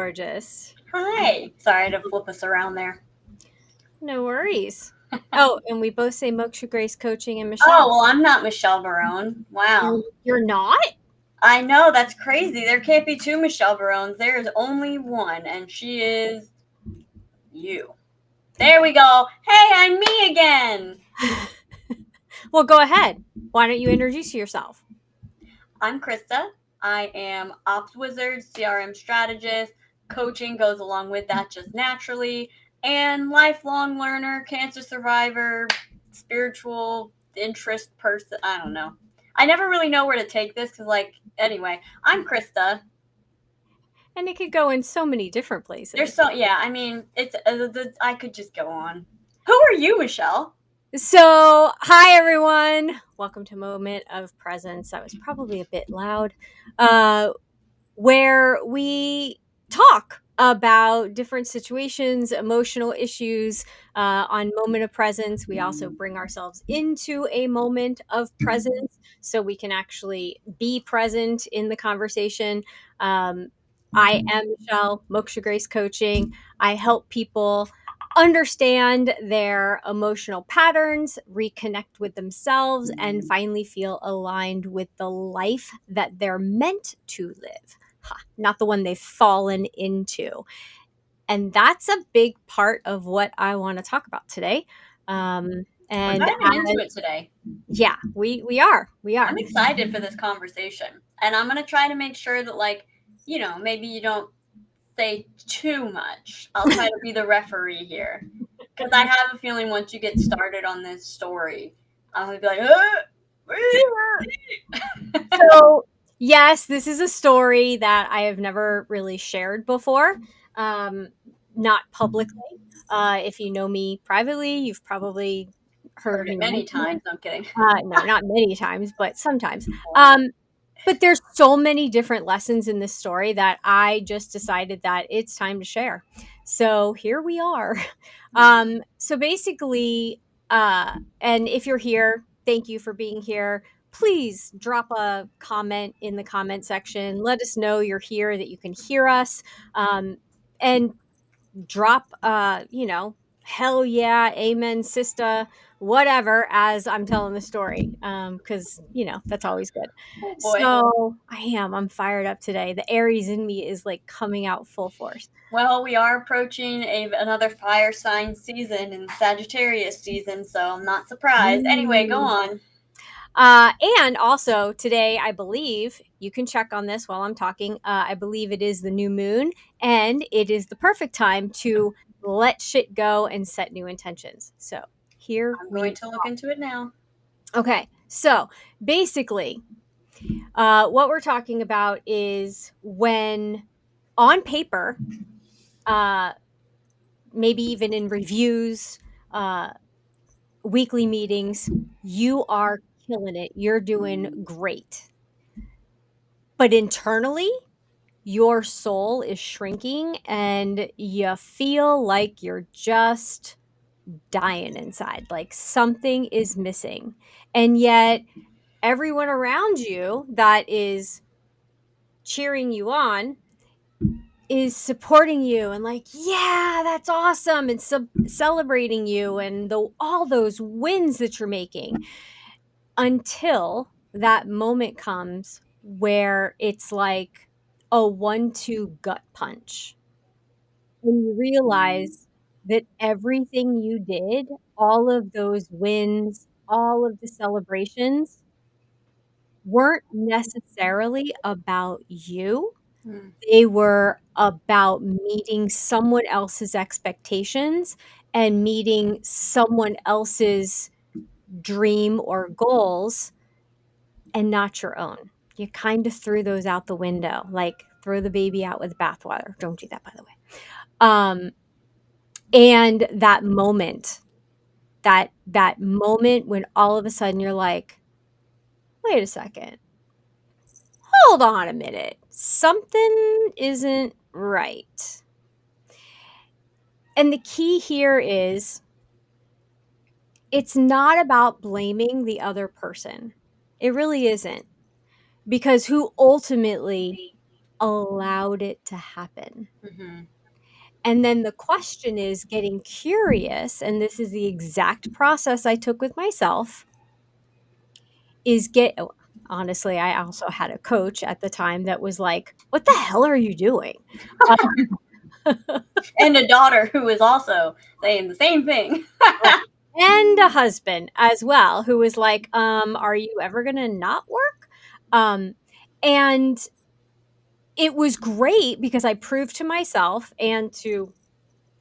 Gorgeous. Hi. Sorry to flip us around there. No worries. Oh, and we both say Moksha Grace Coaching and Oh, Michelle. well, I'm not Michelle Barone. Wow. You're not? I know, that's crazy. There can't be two Michelle Barones. There is only one, and she is you. There we go. Hey, I'm me again. Well, go ahead. Why don't you introduce yourself? I'm Krista. I am Ops Wizard, CRM strategist. Coaching goes along with that just naturally. And lifelong learner, cancer survivor, spiritual interest person. I don't know. I never really know where to take this because, anyway, I'm Krista. And it could go in so many different places. I mean, I could just go on. Who are you, Michelle? So, hi everyone. Welcome to Moment of Presence. That was probably a bit loud. Where we talk about different situations, emotional issues on Moment of Presence. We also bring ourselves into a moment of presence so we can actually be present in the conversation. I am Michelle, Moksha Grace Coaching. I help people understand their emotional patterns, reconnect with themselves, and finally feel aligned with the life that they're meant to live, not the one they've fallen into. And that's a big part of what I want to talk about today. We're And diving into it today. Yeah, we are. I'm excited for this conversation. And I'm going to try to make sure that, maybe you don't say too much. I'll try to be the referee here. Because I have a feeling once you get started on this story, I'm going to be like, So, yes, this is a story that I have never really shared before, not publicly. If you know me privately, you've probably heard me many mention it. times. I'm kidding. No, not many times, but sometimes. But there's so many different lessons in this story that I just decided that it's time to share. So here we are. So basically, and if you're here, thank you for being here. Please drop a comment in the comment section. Let us know you're here, that you can hear us. And drop hell yeah, amen, sister, whatever, as I'm telling the story, because that's always good. Oh boy. So I'm fired up today. The Aries in me is like coming out full force. Well, we are approaching another fire sign season and Sagittarius season, so I'm not surprised. Anyway, go on. And also today, I believe, you can check on this while I'm talking, I believe it is the new moon, and it is the perfect time to let shit go and set new intentions. So here I'm we going to look into it now. Okay, so basically, what we're talking about is when on paper, maybe even in reviews, uh, weekly meetings, you are killing it. You're doing great. But internally, your soul is shrinking and you feel like you're just dying inside, like something is missing. And yet, everyone around you that is cheering you on is supporting you and like, yeah, that's awesome, and celebrating you and all those wins that you're making, until that moment comes where it's like a 1-2 gut punch, and you realize that everything you did, all of those wins, all of the celebrations, weren't necessarily about you. Hmm. They were about meeting someone else's expectations and meeting someone else's dream or goals, and not your own. You kind of threw those out the window, like throw the baby out with the bathwater. Don't do that, by the way. And that moment, that moment when all of a sudden you're like, wait a second, hold on a minute, something isn't right. And the key here is, it's not about blaming the other person. It really isn't. Because who ultimately allowed it to happen. Mhm. And then the question is getting curious, and this is the exact process I took with myself, is honestly, I also had a coach at the time that was like, "What the hell are you doing?" And a daughter who is also saying the same thing. Right. And a husband as well, who was like, are you ever gonna not work?" Um, and it was great because I proved to myself and to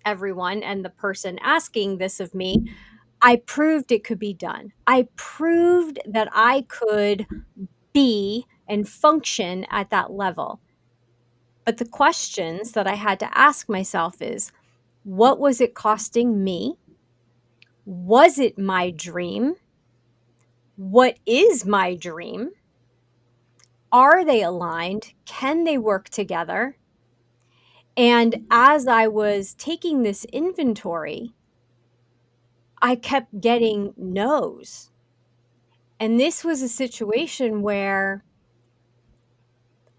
everyone and the person asking this of me, I proved it could be done. I proved that I could be and function at that level. But the questions that I had to ask myself is, what was it costing me? Was it my dream? What is my dream? Are they aligned? Can they work together? And as I was taking this inventory, I kept getting no's. And this was a situation where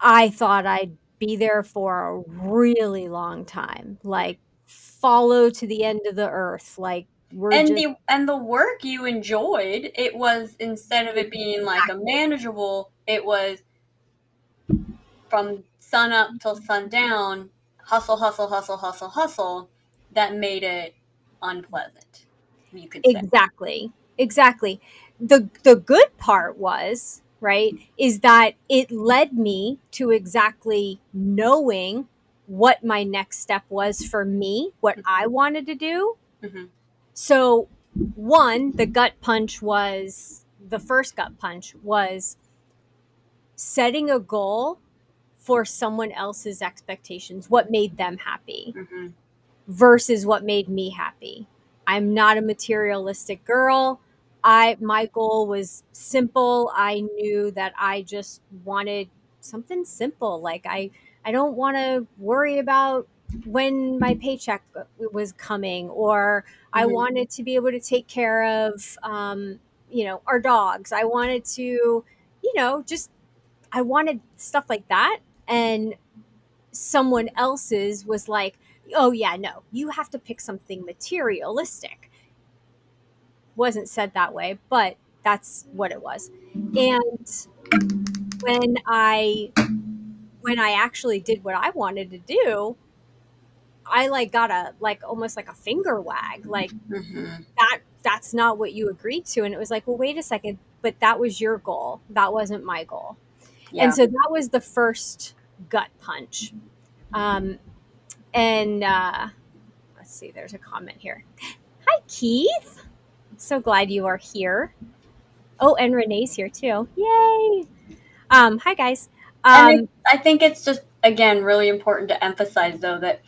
I thought I'd be there for a really long time, like follow to the end of the earth. Like we're And just the work you enjoyed, it was, instead of it being like a exactly, manageable, it was from sun up till sundown, hustle, hustle, hustle, hustle, hustle, that made it unpleasant, you could say. exactly, exactly. The good part was, right, is that it led me to exactly knowing what my next step was for me, what I wanted to do. Mm-hmm. So, one, the first gut punch was setting a goal for someone else's expectations, what made them happy Mm-hmm. versus what made me happy. I'm not a materialistic girl. My goal was simple. I knew that I just wanted something simple. Like I don't want to worry about when my paycheck was coming, or I Mm-hmm. wanted to be able to take care of our dogs. I wanted to, just I wanted stuff like that. And someone else's was like, "Oh yeah, no, you have to pick something materialistic." Wasn't said that way, but that's what it was. And when I when I actually did what I wanted to do, I like got a like almost like a finger wag, like Mm-hmm. that's not what you agreed to. And it was like, well, wait a second, but that was your goal. That wasn't my goal. And Yeah. so that was the first gut punch. Um, and let's see, there's a comment here. Hi, Keith. So glad you are here. Oh, and Renee's here too. Yay. Hi guys. And Um, I think it's just, again, really important to emphasize, though, that,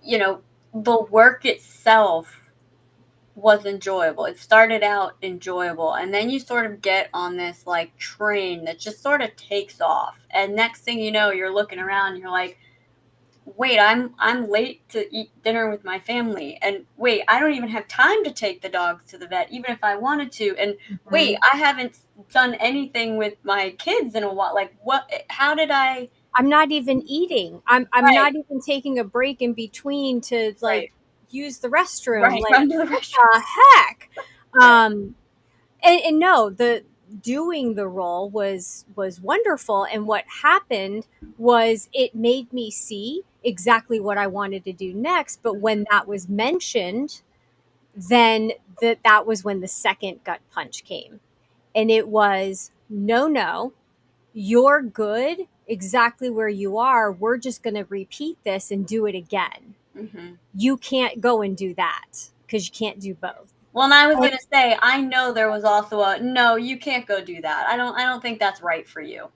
you know, the work itself was enjoyable. It started out enjoyable, and then you sort of get on this like train that just sort of takes off. And next thing you know, you're looking around, and you're like, "Wait, I'm late to eat dinner with my family." And wait, I don't even have time to take the dogs to the vet even if I wanted to. And wait, mhm. I haven't done anything with my kids in a while. Like, what, how did I? I'm not even eating. I'm Right, not even taking a break in between to like right, use the restroom. right. Like Run to the what restroom. the heck? Right. Um, and no, the doing the role was wonderful. And what happened was it made me see exactly what I wanted to do next. But when that was mentioned, then that was when the second gut punch came. And it was, no, no, you're good exactly where you are. We're just going to repeat this and do it again. Hmm. You can't go and do that because you can't do both. Well, and I was And gonna say, I know there was also a no. You can't go do that. I don't think that's right for you.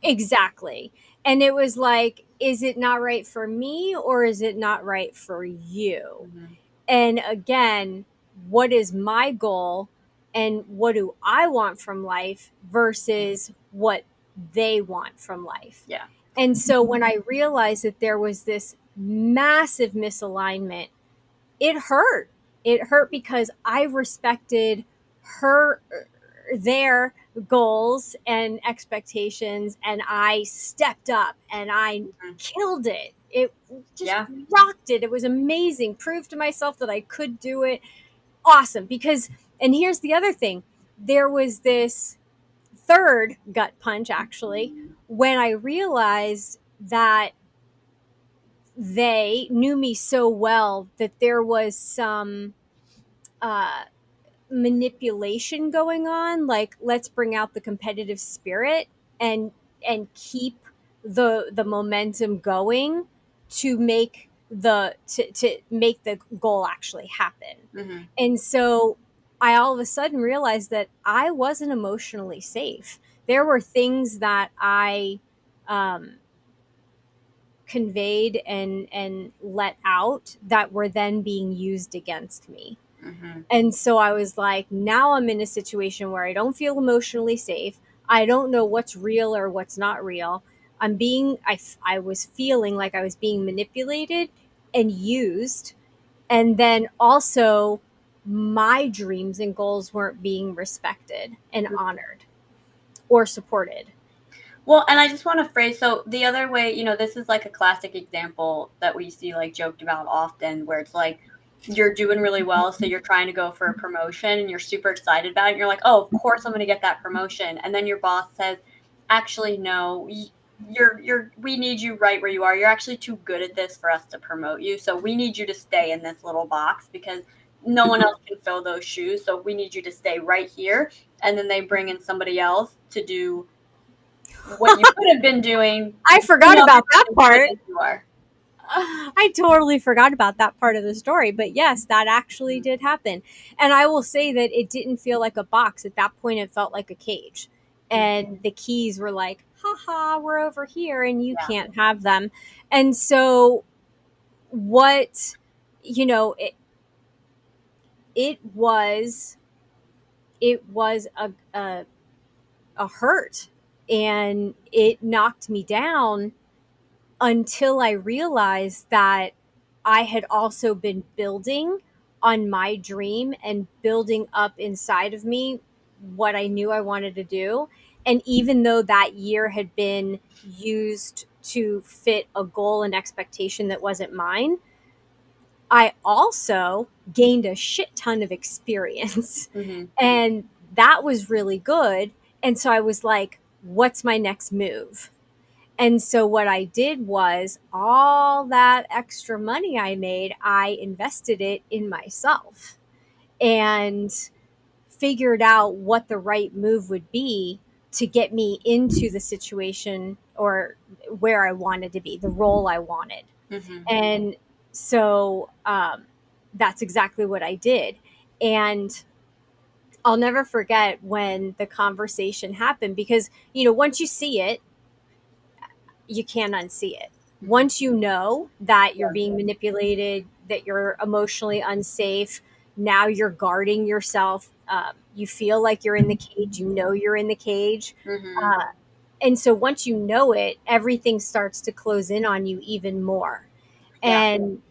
exactly. And it was like, is it not right for me or is it not right for you? Hmm. And again, what is my goal and what do I want from life versus what they want from life? Yeah. And so when I realized that there was this massive misalignment, it hurt. It hurt because I respected her there goals and expectations, and I stepped up and I Mhm. killed it. It just Yeah. rocked it. It was amazing. Proved to myself that I could do it. Awesome. Because, and here's the other thing, there was this third gut punch actually when I realized that they knew me so well that there was some uh, manipulation going on, like let's bring out the competitive spirit and keep the momentum going to make to make the goal actually happen. Mhm. And so I all of a sudden realized that I wasn't emotionally safe. There were things that I um, conveyed and let out that were then being used against me. Mhm. And so I was like, now I'm in a situation where I don't feel emotionally safe. I don't know what's real or what's not real. I was feeling like I was being manipulated and used. And then also, my dreams and goals weren't being respected and honored or supported. Well, and I just want to phrase, so the other way, this is like a classic example that we see like joked about often, where it's like you're doing really well, so you're trying to go for a promotion and you're super excited about it. And you're like, oh, of course I'm going to get that promotion. And then your boss says, actually, no, we need you right where you are. You're actually too good at this for us to promote you. So we need you to stay in this little box because no one else can fill those shoes. So we need you to stay right here. And then they bring in somebody else to do what you could have been doing, I forgot not about because that you're good part. as you are. I totally forgot about that part of the story, but yes, that actually Mhm. did happen. And I will say that it didn't feel like a box. At that point, it felt like a cage. Mhm. And the keys were like, haha, we're over here and you Yeah. can't have them. And so, what, you know, it was, it was a hurt and it knocked me down until I realized that I had also been building on my dream and building up inside of me what I knew I wanted to do. And even though that year had been used to fit a goal and expectation that wasn't mine, I also gained a shit ton of experience. Mhm. And that was really good. And so I was like, what's my next move? And so what I did was all that extra money I made, I invested it in myself and figured out what the right move would be to get me into the situation or where I wanted to be, the role I wanted. Mhm. And so that's exactly what I did. And I'll never forget when the conversation happened because, once you see it, you can't unsee it. Mhm. Once you know that you're Yeah. being manipulated, that you're emotionally unsafe, now you're guarding yourself. You feel like you're in the cage, you're in the cage. Mhm. Uh, and so once you know it, everything starts to close in on you even more. Yeah. And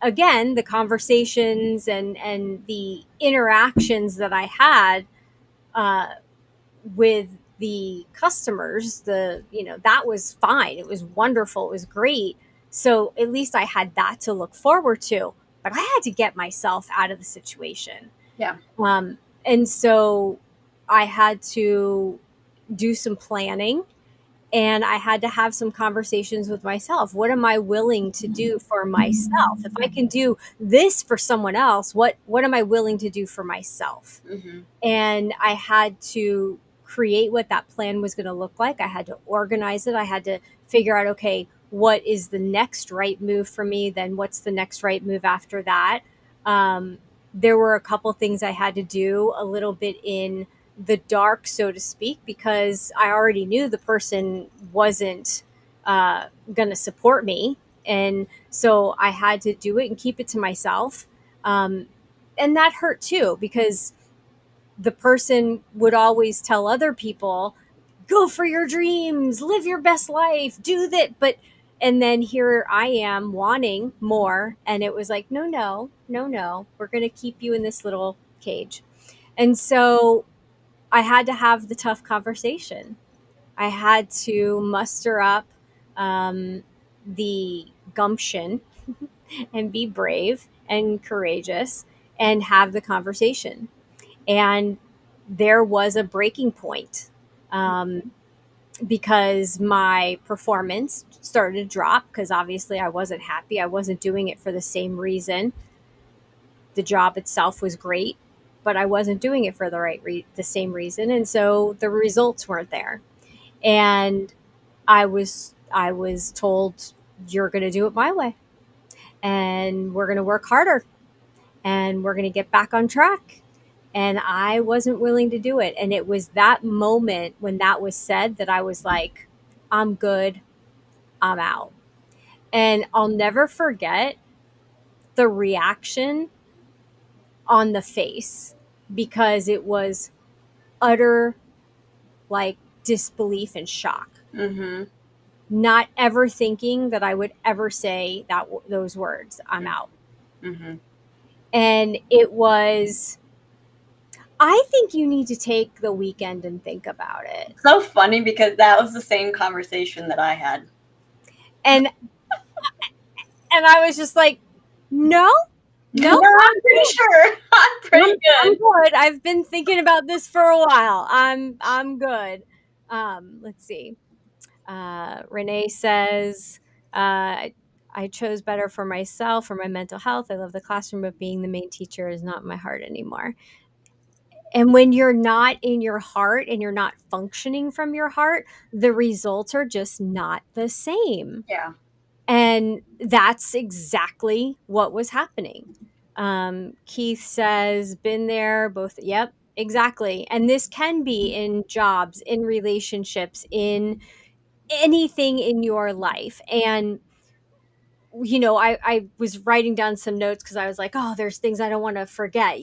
again, the conversations and the interactions that I had uh, with the customers, that was fine, it was wonderful, it was great. So at least I had that to look forward to, but I had to get myself out of the situation. Yeah. And so I had to do some planning and I had to have some conversations with myself. What am I willing to do for myself? If I can do this for someone else, what am I willing to do for myself? Mhm. And I had to create what that plan was going to look like. I had to organize it. I had to figure out, okay, what is the next right move for me? Then what's the next right move after that? Um, there were a couple things I had to do a little bit in the dark, so to speak, because I already knew the person wasn't going to support me. And so I had to do it and keep it to myself. Um, and that hurt too, because the person would always tell other people, go for your dreams, live your best life, do that. But, and then here I am wanting more. And it was like, no, no, no, no, we're going to keep you in this little cage. And so I had to have the tough conversation. I had to muster up um, the gumption and be brave and courageous and have the conversation. And there was a breaking point, um, because my performance started to drop because obviously I wasn't happy. I wasn't doing it for the same reason. The job itself was great, but I wasn't doing it for the same reason, and so the results weren't there. And I was told, you're going to do it my way, and we're going to work harder, and we're going to get back on track. And I wasn't willing to do it. And it was that moment when that was said that I was like, I'm good, I'm out. And I'll never forget the reaction on the face, because it was utter, like, disbelief and shock. Mm-hmm. Not ever thinking that I would ever say those words, I'm out. Mm-hmm. And it was, I think you need to take the weekend and think about it. So funny because that was the same conversation that I had. And I was just like, no, No, no, I'm pretty sure. I'm pretty I'm good. good. I've been thinking about this for a while. I'm good. Let's see. Renee says, I chose better for myself, for my mental health. I love the classroom, but being the main teacher is not my heart anymore. And when you're not in your heart and you're not functioning from your heart, the results are just not the same. Yeah. And that's exactly what was happening. Keith says, been there, both. Yep, exactly. And this can be in jobs, in relationships, in anything in your life. And, I was writing down some notes because I was like, oh, there's things I don't want to forget.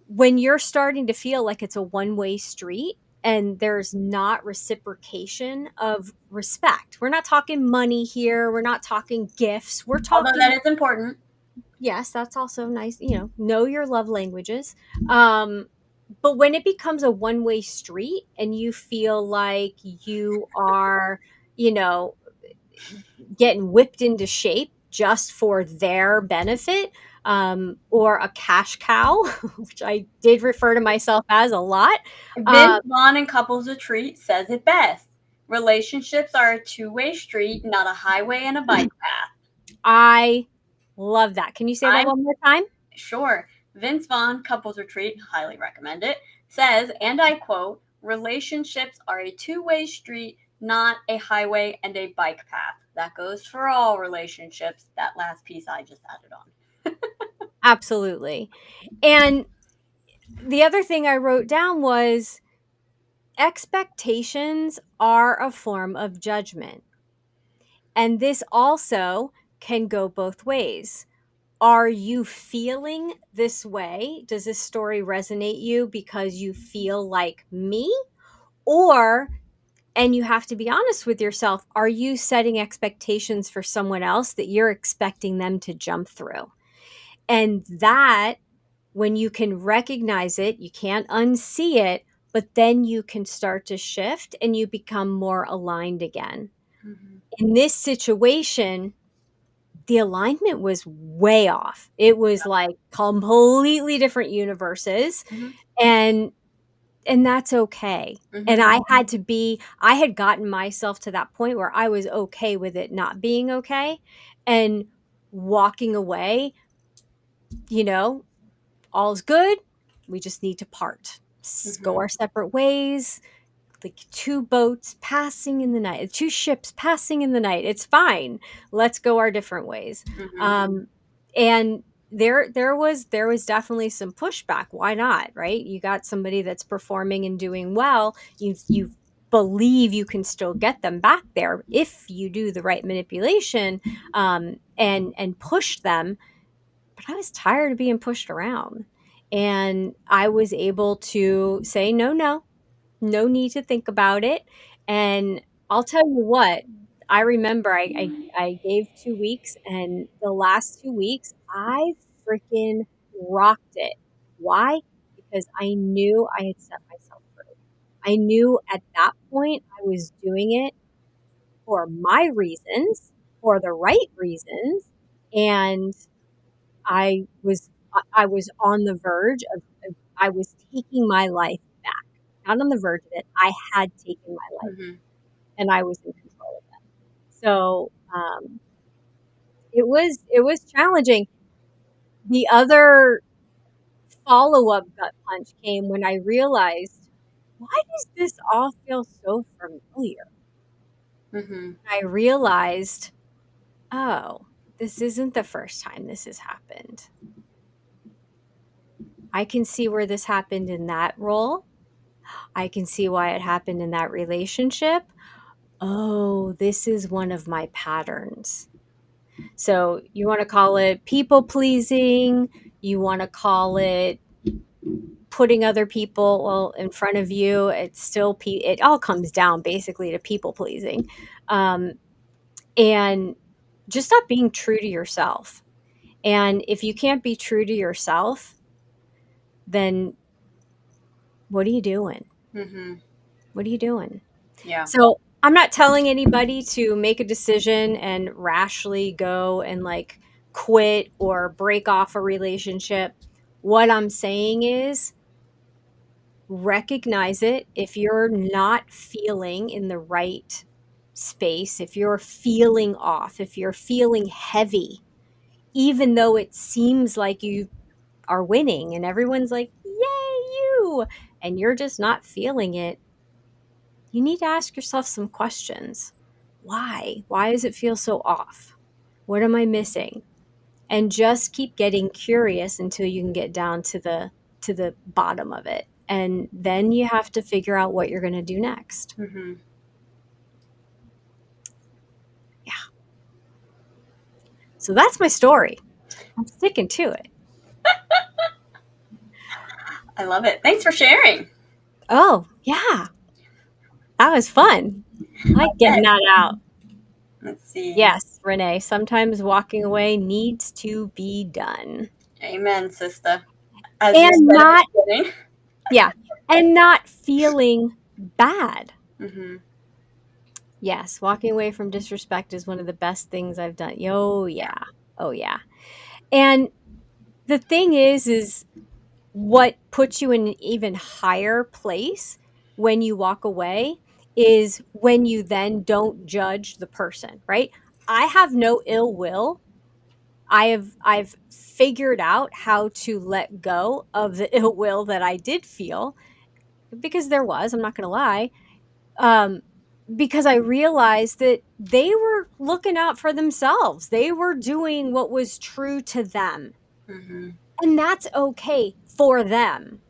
When you're starting to feel like it's a one-way street and there's not reciprocation of respect. We're not talking money here. We're not talking gifts. We're Although that talking, is important. yes, that's also nice, know your love languages. But when it becomes a one-way street and you feel like you are, you know, getting whipped into shape just for their benefit, or a cash cow, which I did refer to myself as a lot. Vince Um, Vaughn in Couples Retreat says it best. Relationships are a two-way street, not a highway and a bike path. I love that. Can you say that I'm one more time? sure. Vince Vaughn, Couples Retreat, highly recommend it, says, and I quote, relationships are a two-way street, not a highway and a bike path. That goes for all relationships. That last piece I just added on. Absolutely. And the other thing I wrote down was expectations are a form of judgment. And this also can go both ways. Are you feeling this way? Does this story resonate you because you feel like me? Or, and you have to be honest with yourself, are you setting expectations for someone else that you're expecting them to jump through? And that, when you can recognize it, you can't unsee it, but then you can start to shift and you become more aligned again. Mm-hmm. In this situation, the alignment was way off. It was like completely different universes, Mm-hmm. and that's okay. And Mm-hmm. I had gotten myself to that point where I was okay with it not being okay, and walking away, you know, all's good. We just need to part. Go Mm-hmm. our separate ways, like two boats passing in the night, two ships passing in the night. It's fine. Let's go our different ways. Mm-hmm. And there was definitely some pushback. Why not? Right? You got somebody that's performing and doing well. You believe you can still get them back there if you do the right manipulation, and push them. But I was tired of being pushed around. And I was able to say, no, no, no need to think about it. And I'll tell you what, I remember I gave 2 weeks, and the last 2 weeks, I freaking rocked it. Why? Because I knew I had set myself free. I knew at that point I was doing it for my reasons, for the right reasons, and I was on the verge of I was taking my life back. Not on the verge of it. I had taken my life Mhm. and I was in control of it. So it was challenging. The other follow-up gut punch came when I realized, why does this all feel so familiar? Mhm. I realized, oh, this isn't the first time this has happened. I can see where this happened in that role. I can see why it happened in that relationship. Oh, this is one of my patterns. So you want to call it people pleasing, you want to call it putting other people well in front of you. It's still it all comes down basically to people pleasing. Um, and just not being true to yourself. And if you can't be true to yourself, then what are you doing? Mhm. What are you doing? Yeah. So I'm not telling anybody to make a decision and rashly go and like quit or break off a relationship. What I'm saying is recognize it if you're not feeling in the right space, if you're feeling off, if you're feeling heavy, even though it seems like you are winning and everyone's like, yay, you, and you're just not feeling it, you need to ask yourself some questions. Why? Why does it feel so off? What am I missing? And just keep getting curious until you can get down to the bottom of it. And then you have to figure out what you're going to do next. Mhm. Yeah. So that's my story. I'm sticking to it. I love it. Thanks for sharing. Oh, yeah. That was fun. I like getting Okay. that out. Let's see. Yes, Renee, sometimes walking away needs to be done. Amen, sister. As you And said at the not, beginning. yeah, and not feeling bad. Mhm. Yes, walking away from disrespect is one of the best things I've done. Oh, Yeah. yeah. Oh, yeah. And the thing is what puts you in an even higher place when you walk away is when you then don't judge the person, right? I have no ill will. I've figured out how to let go of the ill will that I did feel because there was, I'm not going to lie. Um because I realized that they were looking out for themselves. They were doing what was true to them. Mhm. And that's okay for them.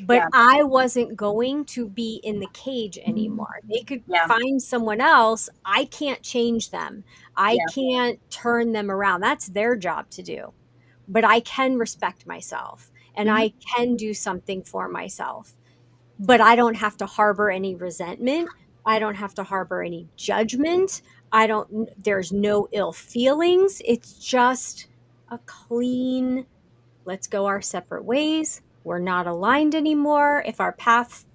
But Yeah. I wasn't going to be in the cage anymore. They could Yeah. find someone else. I can't change them. I Yeah. can't turn them around. That's their job to do. But I can respect myself and Mhm. I can do something for myself. But I don't have to harbor any resentment. I don't have to harbor any judgment. There's no ill feelings. It's just a clean, let's go our separate ways. We're not aligned anymore. If our paths,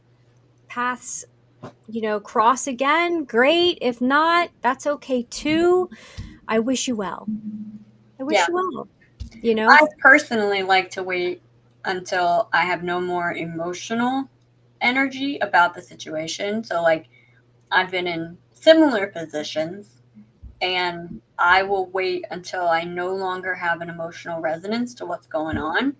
cross again, great. If not, that's okay too. I wish you well. I Yeah. wish you well, you know? I personally like to wait until I have no more emotional energy about the situation. So, like, I've been in similar positions and I will wait until I no longer have an emotional resonance to what's going on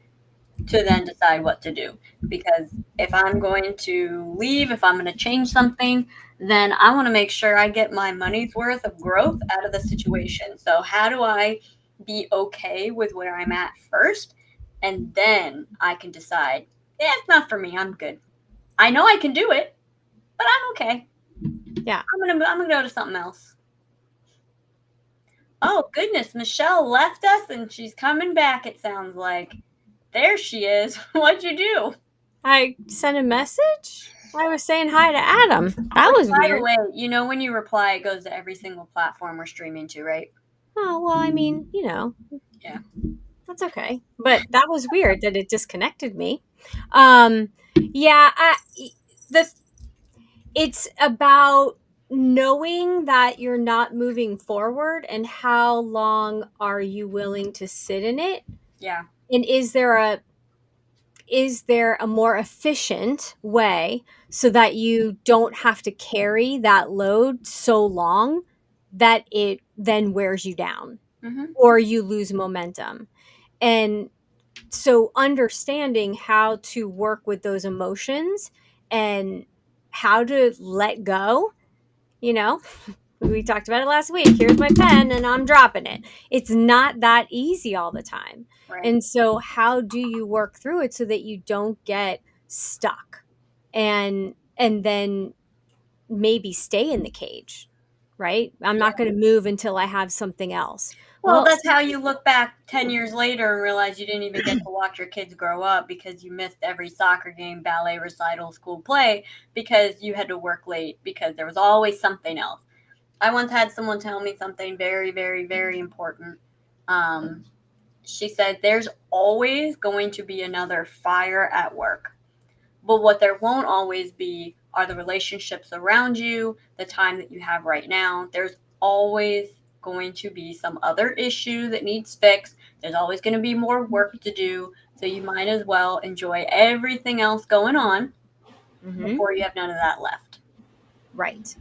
to then decide what to do. Because if I'm going to leave, if I'm going to change something, then I want to make sure I get my money's worth of growth out of the situation. So, how do I be okay with where I'm at first? And then I can decide, yeah, it's not for me. I'm good. I know I can do it, but I'm okay. Yeah. I'm gonna go to something else. Oh goodness, Michelle left us and she's coming back, it sounds like. There she is. What'd you do? I sent a message. I was saying hi to Adam. That Which, was by the weird. way, when you reply, it goes to every single platform we're streaming to, right? Oh, well, I mean, Yeah. that's okay. But that was weird that it disconnected me. Yeah, the It's about knowing that you're not moving forward and how long are you willing to sit in it, Yeah. and is there a more efficient way so that you don't have to carry that load so long that it then wears you down Hmm. or you lose momentum. And so understanding how to work with those emotions and how to let go, you know, we talked about it last week. Here's my pen and I'm dropping it. It's not that easy all the time. Right. And so how do you work through it so that you don't get stuck and then maybe stay in the cage, right? I'm not going to move until I have something else. Well, Well, that's how you look back 10 years later and realize you didn't even get to watch your kids grow up because you missed every soccer game, ballet recital, school play because you had to work late because there was always something else. I once had someone tell me something very, very, very important. Um, she said, "There's always going to be another fire at work. But what there won't always be are the relationships around you, the time that you have right now. There's always going to be some other issue that needs fixed. There's always going to be more work to do. So you might as well enjoy everything else going on mhm, before you have none of that left." right.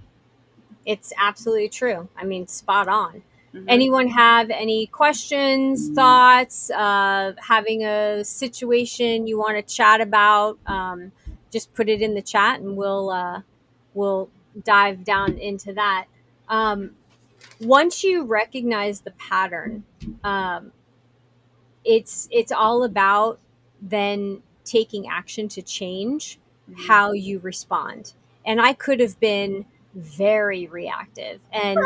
It's absolutely true. I mean, spot on. Hmm. Anyone have any questions, thoughts, having a situation you want to chat about? Just put it in the chat, and we'll dive down into that. Um, Once you recognize the pattern, um, it's all about then taking action to change Hmm. how you respond. And I could have been very reactive, and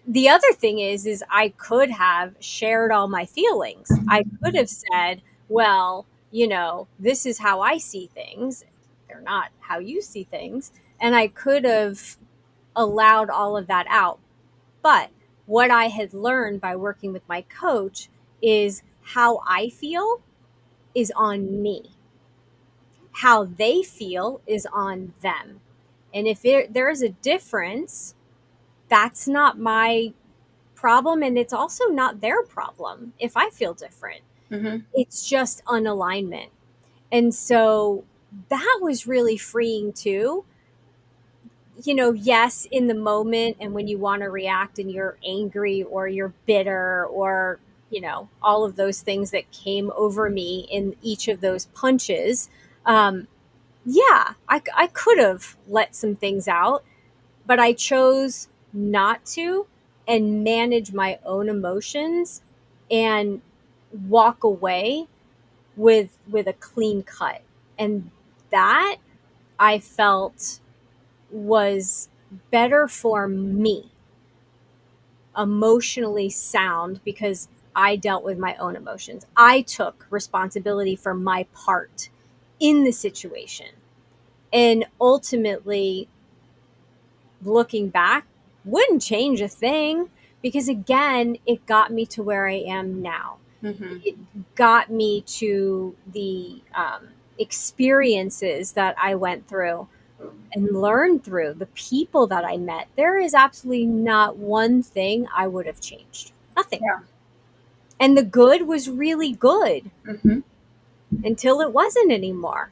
the other thing is I could have shared all my feelings. I could have said, well, this is how I see things. They're not how you see things. And I could have allowed all of that out. But what I had learned by working with my coach is how I feel is on me. How they feel is on them. And if there is a difference, that's not my problem, and it's also not their problem if I feel different. Hmm. It's just unalignment. And so that was really freeing too. Yes, in the moment and when you want to react and you're angry or you're bitter or all of those things that came over me in each of those punches. Yeah, I could have let some things out, but I chose not to and manage my own emotions and walk away with a clean cut. And that I felt was better for me, emotionally sound, because I dealt with my own emotions. I took responsibility for my part in the situation. And ultimately, looking back, wouldn't change a thing because, again, it got me to where I am now. Hmm. It got me to the experiences that I went through and learned through, the people that I met. There is absolutely not one thing I would have changed. Nothing. Yeah. And the good was really good Hmm. until it wasn't anymore.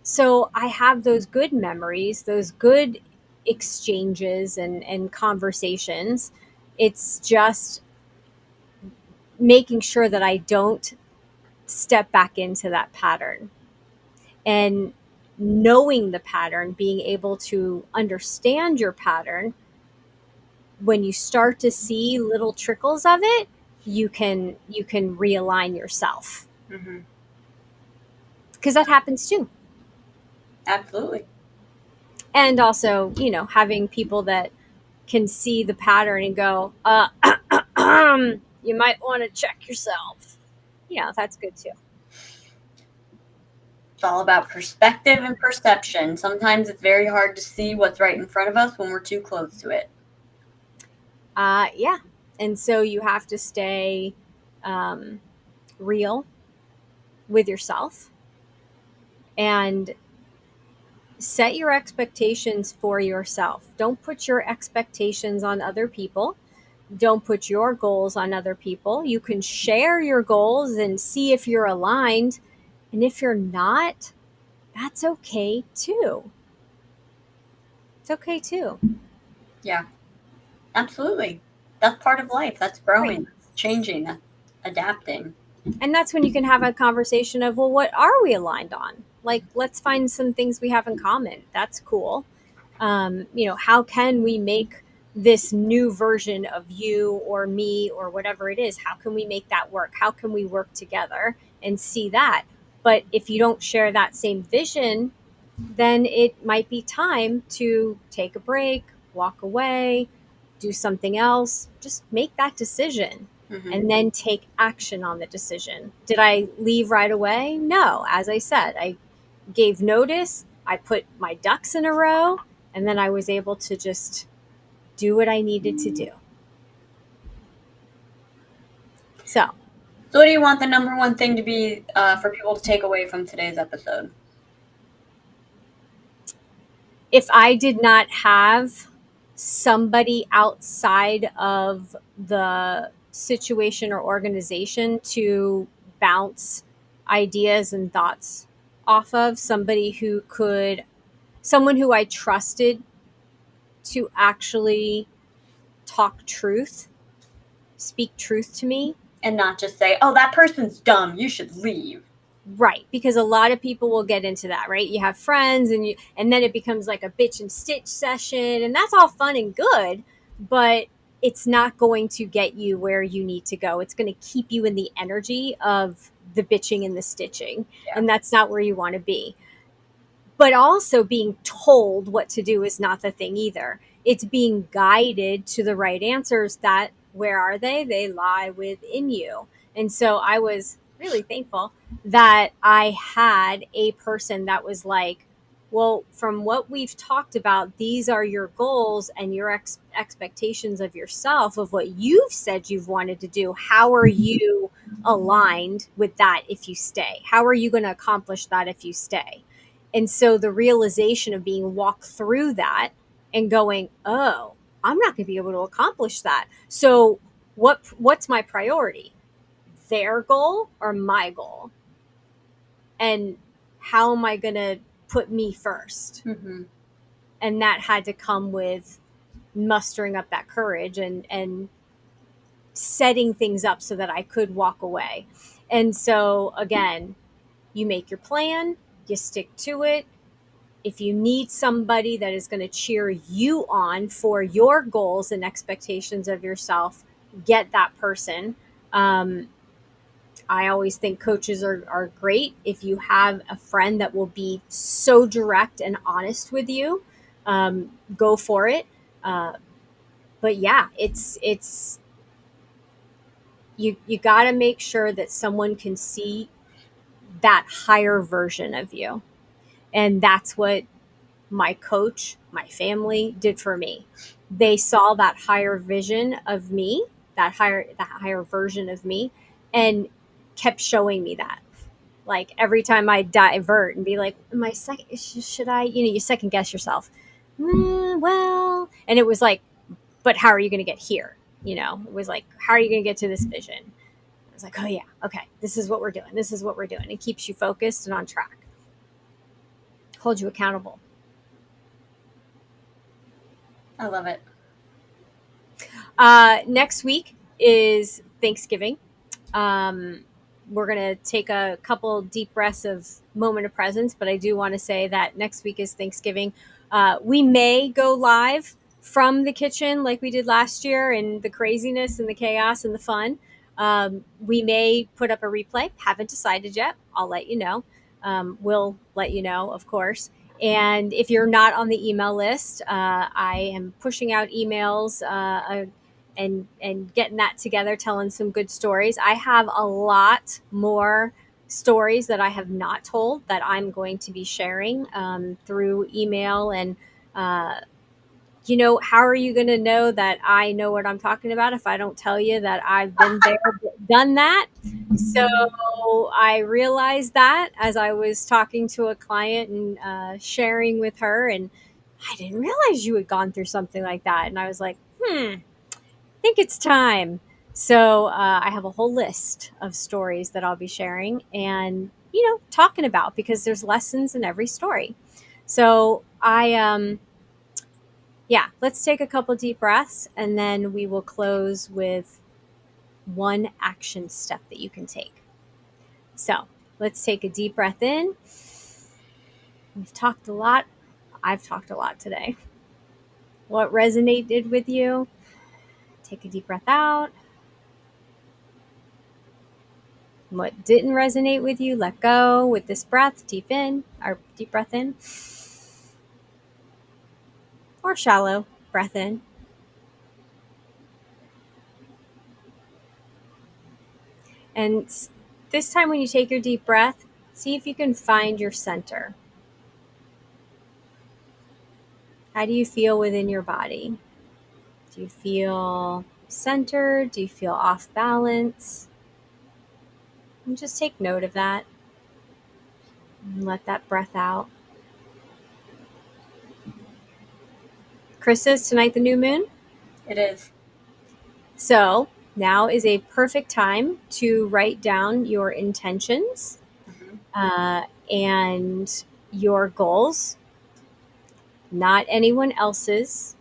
So I have those good memories, those good exchanges and conversations. It's just making sure that I don't step back into that pattern, and knowing the pattern, being able to understand your pattern. When you start to see little trickles of it, you can realign yourself, Hmm. because that happens too. Absolutely. And also, having people that can see the pattern and go, you might want to check yourself. That's good too. It's all about perspective and perception. Sometimes it's very hard to see what's right in front of us when we're too close to it. Yeah. And so you have to stay um, real with yourself and Set your expectations for yourself. Don't put your expectations on other people. Don't put your goals on other people. You can share your goals and see if you're aligned. And if you're not, that's okay too. It's okay too. Yeah, absolutely. That's part of life. That's Right. growing, that's changing, that's adapting. And that's when you can have a conversation of, well, what are we aligned on? Like, let's find some things we have in common. That's cool. How can we make this new version of you or me or whatever it is? How can we make that work? How can we work together and see that? But if you don't share that same vision, then it might be time to take a break, walk away, do something else. Just make that decision Hmm. and then take action on the decision. Did I leave right away? No. As I said, I gave notice, I put my ducks in a row, and then I was able to just do what I needed to do. So, So, what do you want the number one thing to be for people to take away from today's episode? if I did not have somebody outside of the situation or organization to bounce ideas and thoughts off of, someone who I trusted to actually talk truth, speak truth to me. And not just say, oh, that person's dumb, you should leave. Right, because a lot of people will get into that, right? You have friends and then it becomes like a bitch and stitch session, and that's all fun and good, but it's not going to get you where you need to go. It's going to keep you in the energy of the bitching and the stitching, Yeah. and that's not where you want to be. But also being told what to do is not the thing either. It's being guided to the right answers. That, where are they? They lie within you. And so I was really thankful that I had a person that was like, well, from what we've talked about, these are your goals and your expectations of yourself, of what you've said you've wanted to do. How are you aligned with that if you stay? How are you going to accomplish that if you stay? And so the realization of being walked through that and going, oh, I'm not going to be able to accomplish that. So what's my priority? Their goal or my goal? And how am I going to put me first? Hmm. And that had to come with mustering up that courage and setting things up so that I could walk away. And so again, you make your plan, you stick to it. If you need somebody that is going to cheer you on for your goals and expectations of yourself, get that person. I always think coaches are great. If you have a friend that will be so direct and honest with you, go for it. But yeah, it's you got to make sure that someone can see that higher version of you, and that's what my coach, my family did for me. They saw that higher vision of me, that higher version of me, and kept showing me that. Like every time I divert and be like, "Am I second? Should I?" You second guess yourself. Well, and it was like, "But how are you going to get here?" It was like, "How are you going to get to this vision?" I was like, "Oh yeah, okay. This is what we're doing. This is what we're doing." It keeps you focused and on track. Hold you accountable. I love it. Next week is Thanksgiving. Um, we're going to take a couple deep breaths of moment of presence, but I do want to say that next week is Thanksgiving. We may go live from the kitchen like we did last year, and the craziness and the chaos and the fun. We may put up a replay. Haven't decided yet. I'll let you know. We'll let you know, of course. And if you're not on the email list, I am pushing out emails and getting that together, telling some good stories. I have a lot more stories that I have not told that I'm going to be sharing through email and uh, how are you going to know that I know what I'm talking about if I don't tell you that I've been there, done that? So I realized that as I was talking to a client and sharing with her, and I didn't realize you had gone through something like that. And I was like, I think it's time. So I have a whole list of stories that I'll be sharing and, talking about because there's lessons in every story. So yeah, let's take a couple deep breaths and then we will close with one action step that you can take. So let's take a deep breath in. We've talked a lot. I've talked a lot today. What resonated with you? Take a deep breath out. What didn't resonate with you, let go with this breath, deep breath in, or shallow breath in. And this time, when you take your deep breath, see if you can find your center. How do you feel within your body? Do you feel centered? Do you feel off balance? And just take note of that and let that breath out. Krista, is tonight the new moon? It is. So now is a perfect time to write down your intentions Mhm. and your goals, not anyone else's,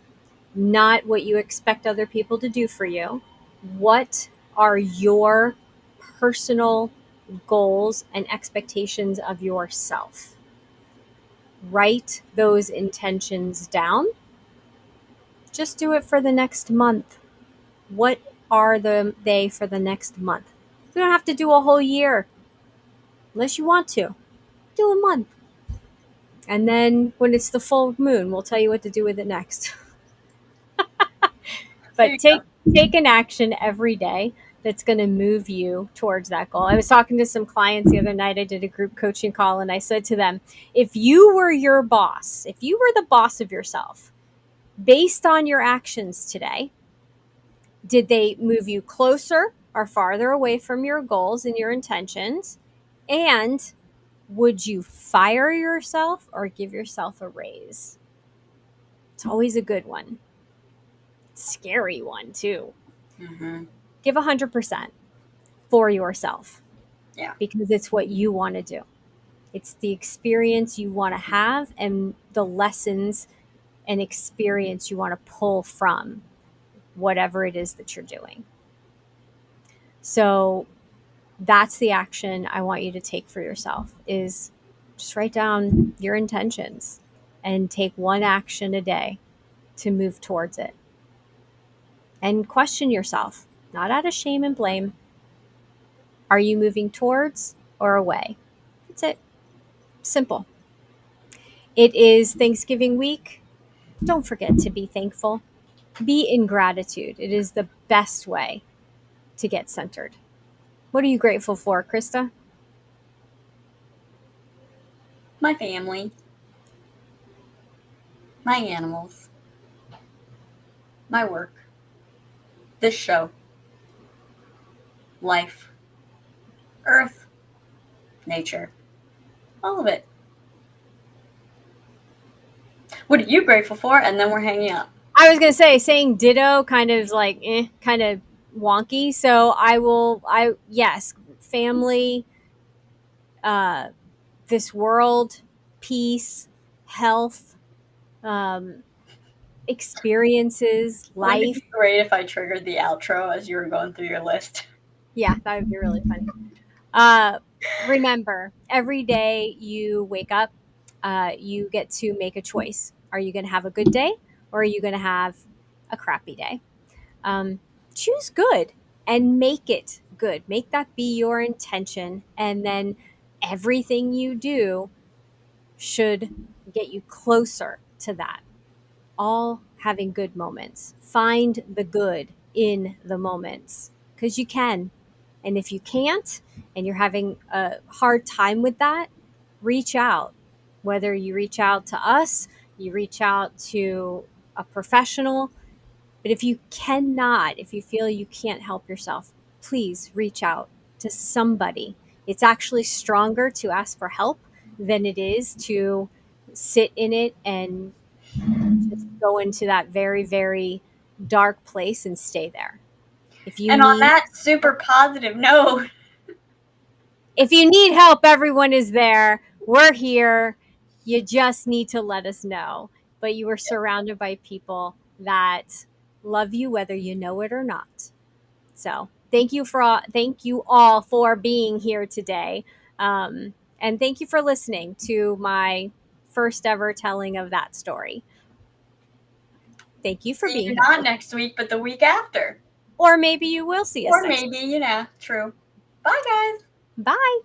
not what you expect other people to do for you. What are your personal goals and expectations of yourself? Write those intentions down. Just do it for the next month. What are they for the next month? You don't have to do a whole year unless you want to. Do a month. And then when it's the full moon, we'll tell you what to do with it next. There But you go. take an action every day that's going to move you towards that goal. I was talking to some clients the other night. I did a group coaching call and I said to them, if you were your boss, if you were the boss of yourself, based on your actions today, did they move you closer or farther away from your goals and your intentions? And would you fire yourself or give yourself a raise? It's always a good one. Scary one, too. Hmm. Give 100% for yourself Yeah. because it's what you want to do. It's the experience you want to have and the lessons and experience you want to pull from whatever it is that you're doing. So that's the action I want you to take for yourself is just write down your intentions and take one action a day to move towards it. And question yourself, not out of shame and blame. Are you moving towards or away? That's it. Simple. It is Thanksgiving week. Don't forget to be thankful. Be in gratitude. It is the best way to get centered. What are you grateful for, Krista? My family, my animals, my work, this show, life, earth, nature, all of it. What are you grateful for? And then we're hanging up. I was going to say saying ditto kind of like kind of wonky. So yes, family, uh, this world, peace, health, um, experiences, Wouldn't it life. be great if I triggered the outro as you were going through your list? Yeah, that would be really funny. Uh, Remember, every day you wake up, you get to make a choice. Are you going to have a good day or are you going to have a crappy day? Um, Choose good and make it good. Make that be your intention. And then everything you do should get you closer to that. All having good moments. Find the good in the moments because you can. And if you can't and you're having a hard time with that, reach out. Whether you reach out to us, you reach out to a professional. But if you cannot, if you feel you can't help yourself, please reach out to somebody. It's actually stronger to ask for help than it is to sit in it and just go into that very, very dark place and stay there. If you And on need that super positive note, if you need help, everyone is there. We're here. You just need to let us know. But you are surrounded by people that love you whether you know it or not. So thank you all for being here today, and thank you for listening to my first ever telling of that story. Thank you for see being you here, not Chris. next week, but the week after. Or maybe you will see us Or next maybe, week. true. Bye, guys. Bye.